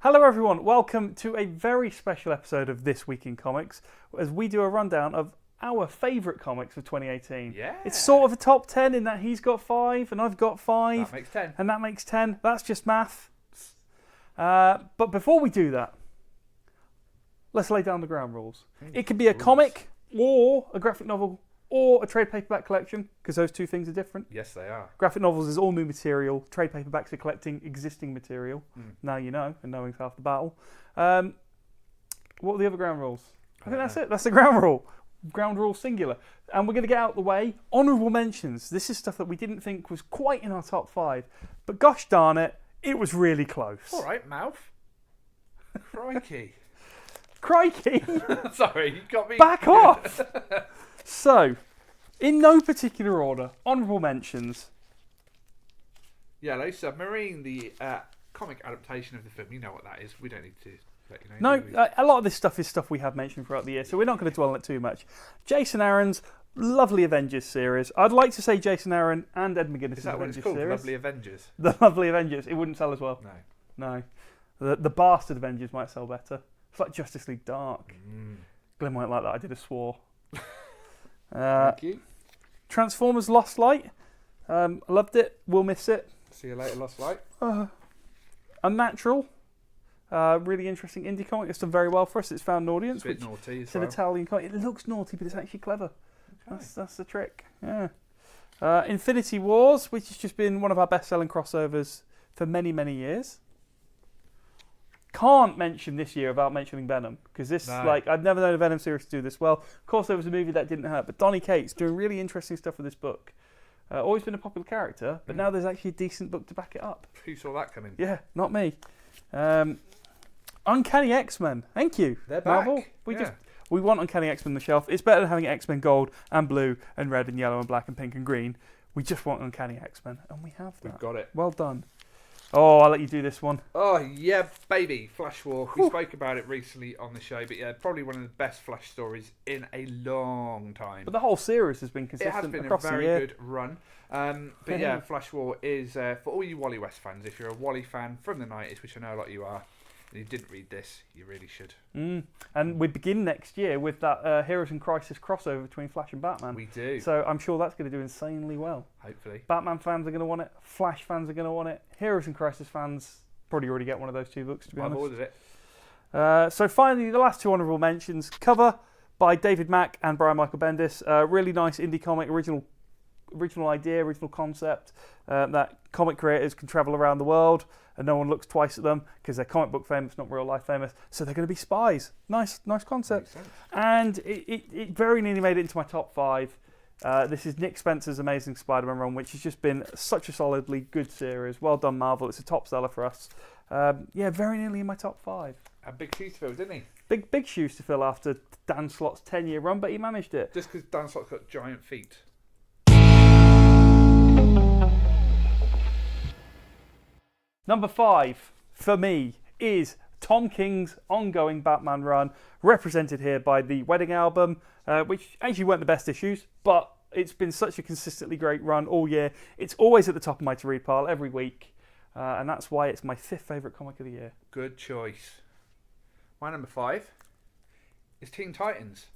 Hello everyone, welcome to a very special episode of This Week in Comics as we do a rundown of our favourite comics of 2018. Yeah. It's sort of a top 10 in that he's got 5 and I've got 5. That makes 10. And that makes 10. That's just math. But before we do that, let's lay down the ground rules. It could be a comic or a graphic novel or a trade paperback collection, because those two things are different. Yes, they are. Graphic novels is all new material. Trade paperbacks are collecting existing material. Now you know, and knowing's half the battle. What are the other ground rules? I think that's it. That's the ground rule. Ground rule singular. And we're going to get out of the way. Honourable mentions. This is stuff that we didn't think was quite in our top 5. But gosh darn it, it was really close. All right, mouth. Crikey. Crikey! Sorry, you got me. Back off! So, in no particular order, honourable mentions. Yellow Submarine, the comic adaptation of the film. You know what that is. We don't need to let you know. No, a lot of this stuff is stuff we have mentioned throughout the year, so we're not going to dwell on it too much. Jason Aaron's lovely Avengers series. I'd like to say Jason Aaron and Ed McGuinness' Is that what Avengers it's called? series. Lovely Avengers? The Lovely Avengers. It wouldn't sell as well. No. The Bastard Avengers might sell better. It's like Justice League Dark. Glenn might like that. I did a swore. Thank you. Transformers Lost Light. I loved it. We'll miss it. See you later, Lost Light. Unnatural. Really interesting indie comic. It's done very well for us. It's found an audience. It's a bit naughty as It's an well. Italian comic. It looks naughty, but it's actually clever. Okay. That's the trick. Yeah. Infinity Wars, which has just been one of our best-selling crossovers for many, many years. Can't mention this year without mentioning Venom, because this, I've never known a Venom series to do this well. Of course, there was a movie that didn't hurt, but Donny Cates doing really interesting stuff with this book. Always been a popular character, but now there's actually a decent book to back it up. Who saw that coming? Yeah, not me. Uncanny X-Men. Thank you, They're back. Marvel. We want Uncanny X-Men on the shelf. It's better than having X-Men Gold and Blue and Red and Yellow and Black and Pink and Green. We just want Uncanny X-Men, and we have that. We've got it. Well done. Oh, I'll let you do this one. Oh, yeah, baby. Flash War. We spoke about it recently on the show, but yeah, probably one of the best Flash stories in a long time. But the whole series has been consistent It has been across a very the year. good run. But yeah, Flash War is, for all you Wally West fans, if you're a Wally fan from the 90s, which I know a lot of you are, and you didn't read this, you really should. And we begin next year with that Heroes in Crisis crossover between Flash and Batman. We do. So I'm sure that's going to do insanely well. Hopefully. Batman fans are going to want it. Flash fans are going to want it. Heroes in Crisis fans probably already get one of those two books, to be honest. I've ordered it. So finally, the last two honourable mentions. Cover by David Mack and Brian Michael Bendis. Really nice indie comic, original idea, original concept. That comic creators can travel around the world and no one looks twice at them because they're comic book famous, not real life famous. So they're going to be spies. Nice concept. And it very nearly made it into my top 5. This is Nick Spencer's Amazing Spider-Man run, which has just been such a solidly good series. Well done, Marvel. It's a top seller for us. Very nearly in my top 5. A big shoes to fill, didn't he? Big shoes to fill after Dan Slott's 10-year run, but he managed it. Just because Dan Slott's got giant feet. Number 5 for me is Tom King's ongoing Batman run, represented here by the Wedding album, which actually weren't the best issues, but it's been such a consistently great run all year. It's always at the top of my to-read pile every week, and that's why it's my 5th favourite comic of the year. Good choice. My number 5 is Teen Titans,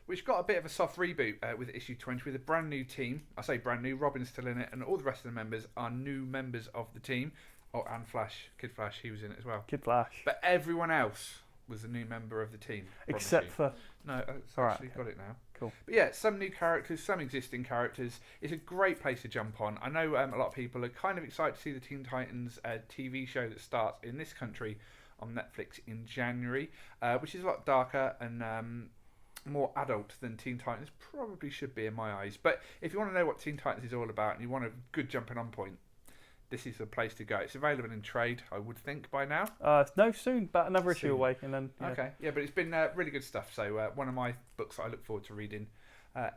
which got a bit of a soft reboot with issue 20 with a brand new team. I say brand new, Robin's still in it, and all the rest of the members are new members of the team. Oh, and Flash, Kid Flash, he was in it as well. Kid Flash. But everyone else was a new member of the team. Except for... No, it's actually got it now. Cool. But yeah, some new characters, some existing characters. It's a great place to jump on. I know a lot of people are kind of excited to see the Teen Titans TV show that starts in this country on Netflix in January, which is a lot darker and more adult than Teen Titans probably should be in my eyes. But if you want to know what Teen Titans is all about and you want a good jumping on point, this is the place to go. It's available in trade, I would think, by now. No, soon. About another issue away. And then, yeah. Okay, yeah, but it's been really good stuff. So one of my books that I look forward to reading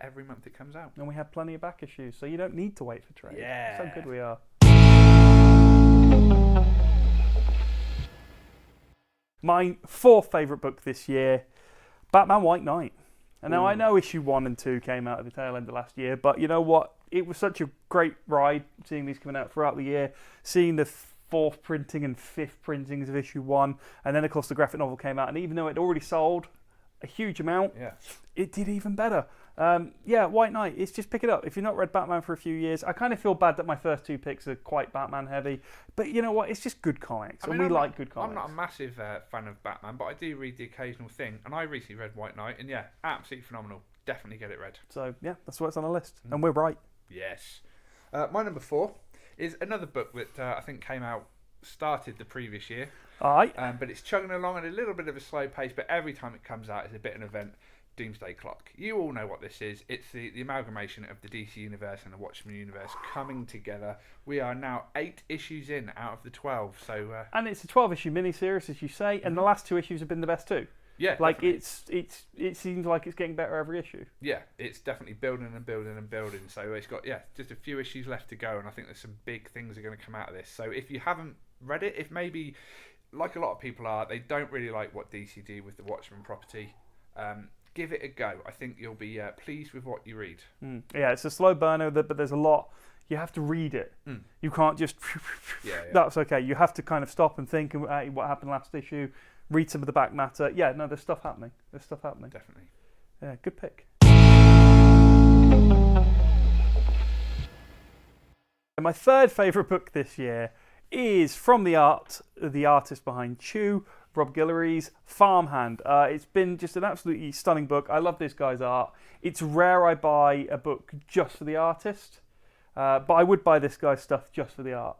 every month it comes out. And we have plenty of back issues, so you don't need to wait for trade. Yeah. So good we are. My 4th favourite book this year, Batman White Knight. And now I know issue 1 and 2 came out at the tail end of last year, but you know what? It was such a great ride seeing these coming out throughout the year, seeing the fourth printing and fifth printings of issue 1, and then of course the graphic novel came out, and even though it already sold a huge amount, it did even better. White Knight, it's just pick it up. If you've not read Batman for a few years, I kind of feel bad that my first 2 picks are quite Batman heavy, but you know what, it's just good comics, and we like good comics. I'm not a massive fan of Batman, but I do read the occasional thing, and I recently read White Knight, and absolutely phenomenal. Definitely get it read. So that's what's on the list, and we're right. Yes. My number 4 is another book that I think started the previous year. Alright. But it's chugging along at a little bit of a slow pace, but every time it comes out, it's a bit of an event. Doomsday Clock. You all know what this is. It's the amalgamation of the DC universe and the Watchmen universe coming together. We are now 8 issues in out of the 12. And it's a 12-issue miniseries, as you say, and the last 2 issues have been the best too. Yeah, like definitely. it seems like it's getting better every issue. Yeah, it's definitely building and building and building. So it's got just a few issues left to go, and I think there's some big things are going to come out of this. So if you haven't read it, if maybe like a lot of people are, they don't really like what DC do with the Watchmen property, give it a go. I think you'll be pleased with what you read. Yeah, it's a slow burner, but there's a lot. You have to read it. You can't just. That's okay. You have to kind of stop and think what happened last issue. Read some of the back matter. Yeah, no, there's stuff happening. Definitely. Yeah, good pick. And my third favourite book this year is from the artist behind Chew, Rob Guillory's Farmhand. It's been just an absolutely stunning book. I love this guy's art. It's rare I buy a book just for the artist, but I would buy this guy's stuff just for the art.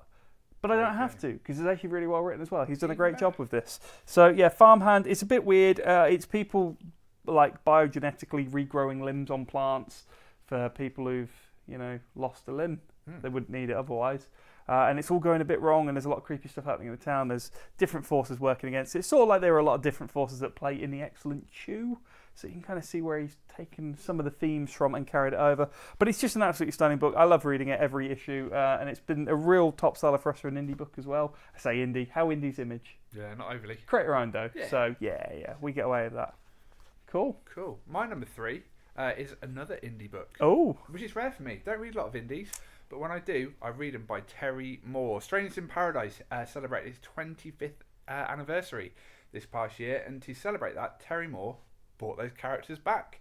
But I don't have to, because it's actually really well written as well. He's done a great job with this. So yeah, Farmhand, it's a bit weird. It's people like biogenetically regrowing limbs on plants for people who've, lost a limb. They wouldn't need it otherwise. And it's all going a bit wrong, and there's a lot of creepy stuff happening in the town. There's different forces working against it. It's sort of like there are a lot of different forces at play in the excellent Chew. So you can kind of see where he's taken some of the themes from and carried it over. But it's just an absolutely stunning book. I love reading it every issue, and it's been a real top seller for us for an indie book as well. I say indie. How indie's Image? Yeah, not overly. Create your own though. Yeah. So yeah, we get away with that. Cool. My number 3 is another indie book. Oh. Which is rare for me. Don't read a lot of indies. But when I do, I read them by Terry Moore. Strangers in Paradise celebrated its 25th anniversary this past year, and to celebrate that, Terry Moore brought those characters back.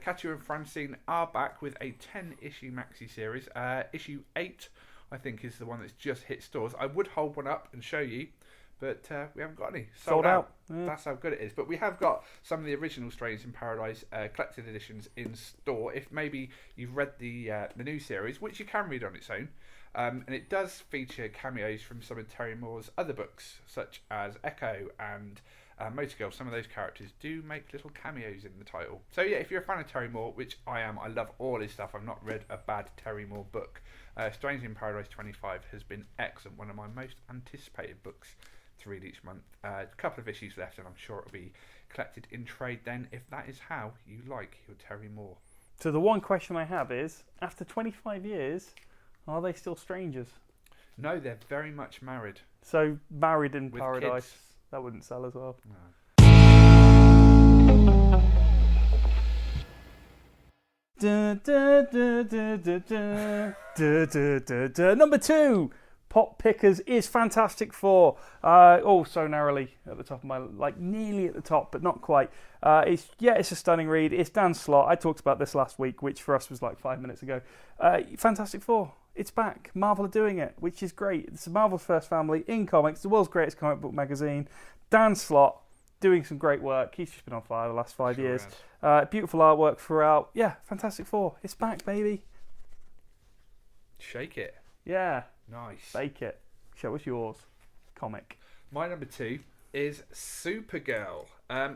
Katya and Francine are back with a 10-issue maxi series. Issue 8, I think, is the one that's just hit stores. I would hold one up and show you, but we haven't got any. Sold out. Yeah. That's how good it is. But we have got some of the original Strangers in Paradise collected editions in store. If maybe you've read the new series, which you can read on its own, and it does feature cameos from some of Terry Moore's other books, such as Echo and Motor Girl. Some of those characters do make little cameos in the title. So yeah, if you're a fan of Terry Moore, which I am, I love all his stuff. I've not read a bad Terry Moore book. Strangers in Paradise 25 has been excellent. One of my most anticipated books to read each month. A couple of issues left, and I'm sure it'll be collected in trade then, if that is how you like your Terry Moore. So the one question I have is, after 25 years, are they still strangers? No, they're very much married. So married in with paradise, kids. That wouldn't sell as well. No. Number 2, Pop Pickers is Fantastic Four. So narrowly at the top of my, nearly at the top, but not quite. It's a stunning read. It's Dan Slott. I talked about this last week, which for us was 5 minutes ago. Fantastic Four. It's back. Marvel are doing it, which is great. It's Marvel's first family in comics, the world's greatest comic book magazine. Dan Slott doing some great work. He's just been on fire the last 5 years. Beautiful artwork throughout. Yeah, Fantastic Four. It's back, baby. Shake it. Yeah. Nice. Bake it. Show us yours. Comic. My number 2 is Supergirl.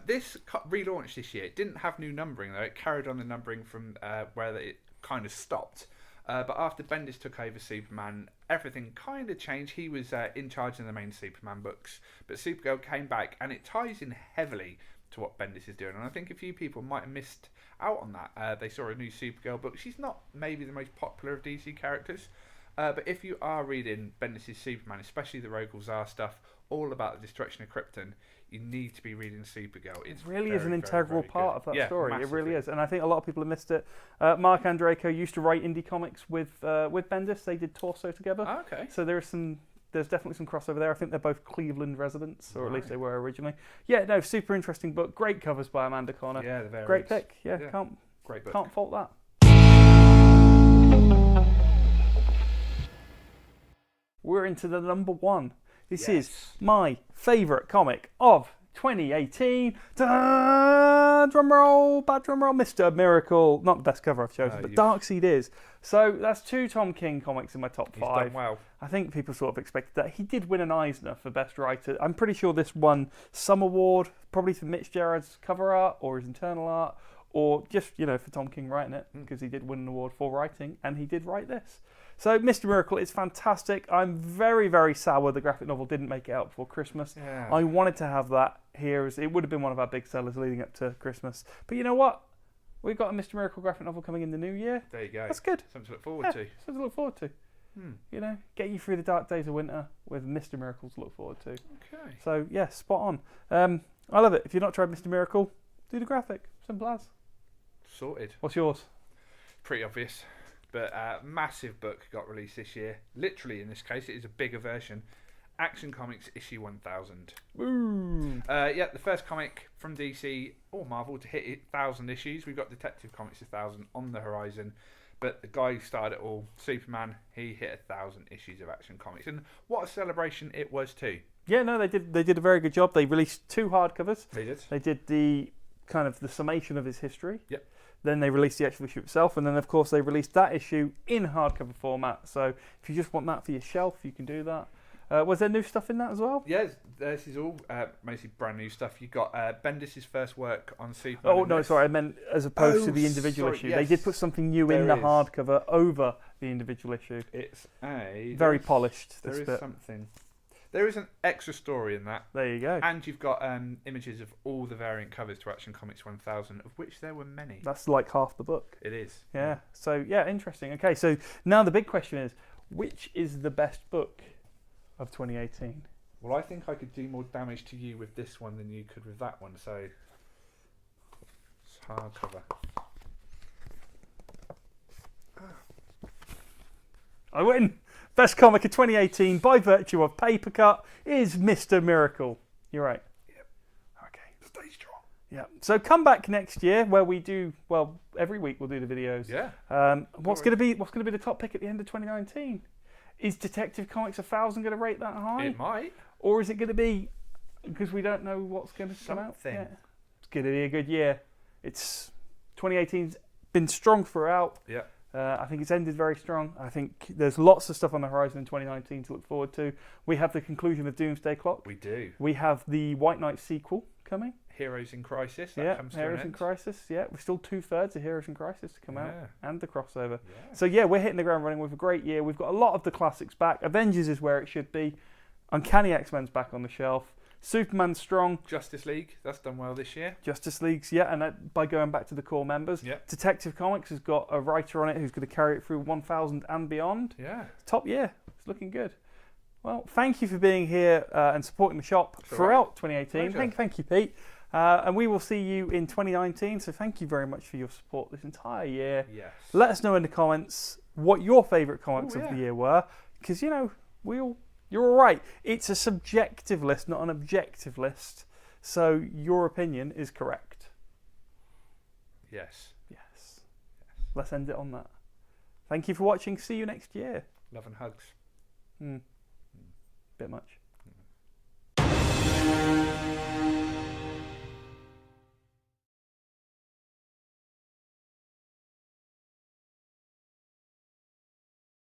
This relaunched this year. It didn't have new numbering though. It carried on the numbering from where it kind of stopped. But after Bendis took over Superman, everything kind of changed. He was in charge of the main Superman books, but Supergirl came back, and it ties in heavily to what Bendis is doing. And I think a few people might have missed out on that. They saw a new Supergirl book. She's not maybe the most popular of DC characters, but if you are reading Bendis' Superman, especially the Rogol Zaar stuff, all about the destruction of Krypton, you need to be reading Supergirl. It really is an integral part of that story. Massively. It really is, and I think a lot of people have missed it. Mark Andreyko used to write indie comics with Bendis. They did Torso together. Oh, okay. So there are some there's definitely some crossover there. I think they're both Cleveland residents, or at least they were originally. Yeah, no, super interesting book. Great covers by Amanda Connor. Yeah, the variants. Great pick. Yeah, Great book. Can't fault that. We're into the number 1. This is my favourite comic of 2018. Drum roll, bad drum roll. Mr. Miracle. Not the best cover I've chosen, but Darkseid is. So that's 2 Tom King comics in my top 5. He's done well. I think people sort of expected that. He did win an Eisner for Best Writer. I'm pretty sure this won some award, probably for Mitch Gerard's cover art or his internal art, or just, for Tom King writing it, because he did win an award for writing, and he did write this. So, Mr. Miracle is fantastic. I'm very, very sour the graphic novel didn't make it out before Christmas. Yeah. I wanted to have that here, as it would have been one of our big sellers leading up to Christmas. But you know what? We've got a Mr. Miracle graphic novel coming in the new year. There you go. That's good. Something to look forward to. Something to look forward to. Get you through the dark days of winter with Mr. Miracle to look forward to. Okay. So, yeah, spot on. I love it. If you've not tried Mr. Miracle, do the graphic. Simple as. Sorted. What's yours? Pretty obvious. But massive book got released this year. Literally, in this case, it is a bigger version. Action Comics issue 1000. Boom. The first comic from DC or Marvel to hit 1,000 issues. We've got Detective Comics 1,000 on the horizon. But the guy who started it all, Superman, he hit 1,000 issues of Action Comics. And what a celebration it was too. Yeah, no, they did a very good job. They released 2 hardcovers. They did. They did the kind of the summation of his history. Yep. Then they released the actual issue itself, and then of course they released that issue in hardcover format. So if you just want that for your shelf, you can do that. Was there new stuff in that as well? Yes, this is all mostly brand new stuff. You got Bendis' first work on Superman. Oh no, sorry, I meant as opposed to the individual issue. Yes. They did put something new in the hardcover over the individual issue. It's a very polished. There is something. There is an extra story in that. There you go. And you've got images of all the variant covers to Action Comics 1000, of which there were many. That's like half the book. It is. Yeah. So, interesting. Okay, so now the big question is, which is the best book of 2018? Well, I think I could do more damage to you with this one than you could with that one, so it's hardcover. I win! Best comic of 2018 by virtue of paper cut is Mr. Miracle. You're right. Yep. Okay. Stay strong. Yeah. So come back next year where we do, well, every week we'll do the videos. Yeah. What's going to be the top pick at the end of 2019? Is Detective Comics 1,000 going to rate that high? It might. Or is it going to be, because we don't know what's going to come out? Yeah. It's going to be a good year. 2018's been strong throughout. Yeah. I think it's ended very strong. I think there's lots of stuff on the horizon in 2019 to look forward to. We have the conclusion of Doomsday Clock. We do. We have the White Knight sequel coming. Heroes in Crisis. That comes to Heroes in Crisis. Yeah, we're still 2/3 of Heroes in Crisis to come out, and the crossover. Yeah. So we're hitting the ground running with a great year. We've got a lot of the classics back. Avengers is where it should be. Uncanny X-Men's back on the shelf. Superman's strong. Justice League, that's done well this year. Justice League's, and that, by going back to the core members. Yep. Detective Comics has got a writer on it who's going to carry it through 1000 and beyond. Yeah. Top year. It's looking good. Well, thank you for being here and supporting the shop throughout 2018. Thank you, Pete. And we will see you in 2019. So thank you very much for your support this entire year. Yes. Let us know in the comments what your favourite comics of the year were. Because, you're all right. It's a subjective list, not an objective list. So your opinion is correct. Yes. Let's end it on that. Thank you for watching. See you next year. Love and hugs. Bit much.